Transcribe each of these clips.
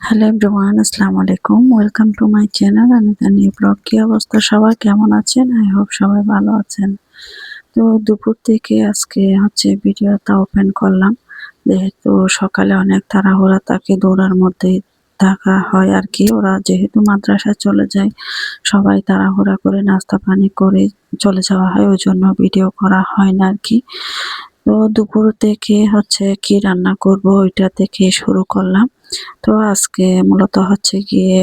Hello everyone, আসসালামু আলাইকুম। Welcome to my channel another new blog. কি অবস্থা সবার, কেমন আছেন? আই হোপ সবাই ভালো আছেন। তো দুপুর থেকে আজকে ভিডিওটা ওপেন করলাম, যেহেতু সকালে অনেক তাড়াহুড়া থাকে, দৌড়ার মধ্যেই থাকা হয় আর কি। ওরা যেহেতু মাদ্রাসায় চলে যায়, সবাই তাড়াহুড়া করে নাস্তা পানি করে চলে যাওয়া হয়, ওই জন্য ভিডিও করা হয় না আর কি। তো দুপুর থেকে কি রান্না করব ওইটা থেকে শুরু করলাম। তো আজকে মূলত গিয়ে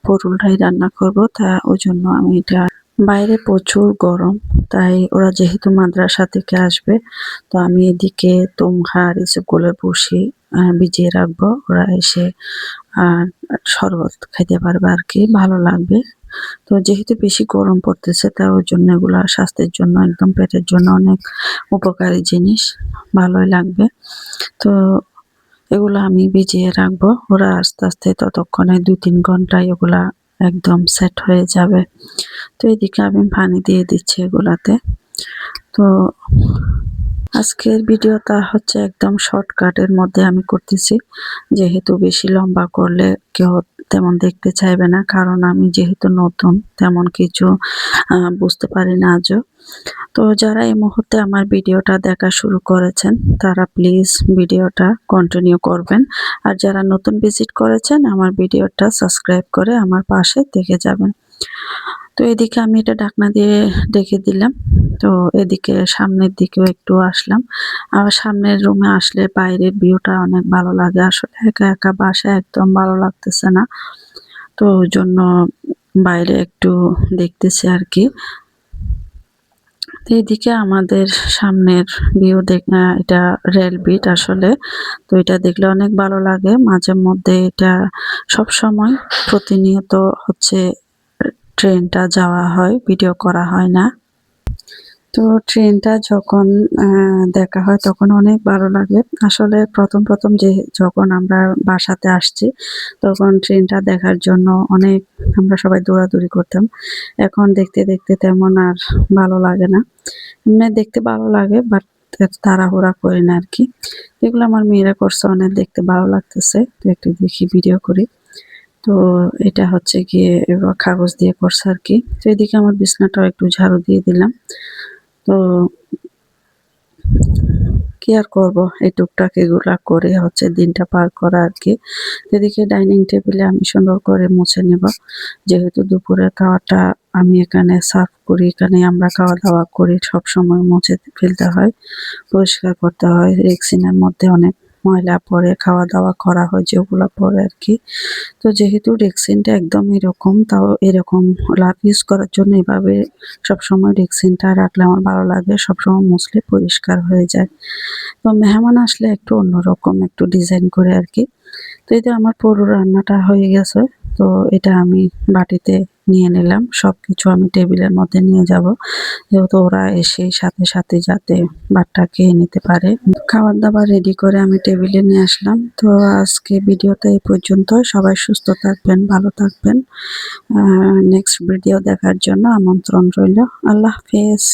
পটলটাই রান্না করব। তা ওই জন্য আমি এটা, বাইরে প্রচুর গরম, তাই ওরা যেহেতু মাদ্রাসা থেকে আসবে, তো আমি এদিকে তুমখার এসবগুলো বসি ভিজিয়ে রাখবো। ওরা এসে আহ শরবত খাইতে পারবে আর কি, ভালো লাগবে। তো যেহেতু বেশি গরম পড়তেছে, তাই ওই জন্য এগুলা স্বাস্থ্যের জন্য, একদম পেটের জন্য অনেক উপকারী জিনিস, ভালোই লাগবে। তো এগুলো আমি ভিজিয়ে রাখবো। ওরা আস্তে আস্তে ততক্ষণে ২-৩ ঘন্টায় এগুলা একদম সেট হয়ে যাবে। তো এদিকে আমি পানি দিয়ে দিচ্ছি এগুলাতে। তো আজকের ভিডিওটা একদম শর্টকাটের মধ্যে আমি করতেছি, যেহেতু বেশি লম্বা করলে কেউ তেমন দেখতে চাইবে না, কারণ আমি যেহেতু নতুন, তেমন কিছু বুঝতে পারি না আজও। তো যারা এই মুহূর্তে আমার ভিডিওটা দেখা শুরু করেছেন, তারা প্লিজ ভিডিওটা কন্টিনিউ করবেন। আর যারা নতুন ভিজিট করেছেন, আমার ভিডিওটা সাবস্ক্রাইব করে আমার পাশে থেকে যাবেন। তো এদিকে আমি এটা ঢাকনা দিয়ে ঢেকে দিলাম। তো এদিকে সামনের দিকেও একটু আসলাম। আবার সামনের রুমে আসলে বাইরের ভিউটা অনেক ভালো লাগে। আসলে একা একা বাসায় একদম ভালো লাগতেছে না। তো ওই জন্য বাইরে একটু দেখতেছি আর কি। তো এদিকে আমাদের সামনের ভিউ এটা রেল বিট আসলে। তো এটা দেখলে অনেক ভালো লাগে। মাঝে মধ্যে এটা সবসময় প্রতিনিয়ত ট্রেনটা যাওয়া হয়, ভিডিও করা হয় না। তো ট্রেনটা যখন দেখা হয় তখন অনেক ভালো লাগে। আসলে প্রথম যখন আমরা বাসাতে আসছি, তখন ট্রেনটা দেখার জন্য অনেক আমরা সবাই দৌড়াদৌড়ি করতাম। এখন দেখতে দেখতে তেমন আর ভালো লাগে না। এমনি দেখতে ভালো লাগে, বাট এত তাড়াহুড়া করি না আরকি। এগুলো আমার মেয়েরা করছে, অনেক দেখতে ভালো লাগতেছে। তো একটু দেখি, ভিডিও করি। তো এটা গিয়ে এবার কাগজ দিয়ে করছে আরকি। তো এদিকে আমার বিছানাটাও একটু ঝাড়ু দিয়ে দিলাম। তো কি আর করব, এই টুকটাক এগুলা করে দিনটা পার করা আরকি। এদিকে ডাইনিং টেবিলে আমি সুন্দর করে মুছে নেব। যেহেতু দুপুরের খাওয়াটা আমি এখানে সার্ভ করি, এখানে আমরা খাওয়া-দাওয়া করি, সবসময় মুছে ফেলতে হয়, পরিষ্কার করতে হয়। রেক্সিনের মধ্যে অনেক ময়লা পড়ে, খাওয়া-দাওয়া করা হয় যেগুলা পড়ে আরকি। তো যেহেতু রেক্সিনটা একদম এরকম, তাও এরকম লাভ ইউজ করার জন্য এভাবে সবসময় রেক্সিনটা রাখলে আমার ভালো লাগে। সবসময় মুছলে পরিষ্কার হয়ে যায়। তো মেহমান আসলে একটু অন্যরকম একটু ডিজাইন করে আরকি। তো এই যে আমার পুরো রান্নাটা হয়ে গেছে। তো এটা আমি বাটিতে নিয়ে নিলাম। সবকিছু আমি টেবিলের মধ্যে নিয়ে যাব। যেহেতু ওরা এসে সাথে সাথে যাতে ভাতটা খেয়ে নিতে পারে। খাবার-দাবার রেডি করে আমি টেবিলে নিয়ে আসলাম। তো আজকে ভিডিওটা এই পর্যন্ত। সবাই সুস্থ থাকবেন, ভালো থাকবেন। নেক্সট ভিডিও দেখার জন্য আমন্ত্রণ রইল। আল্লাহ হাফেজ।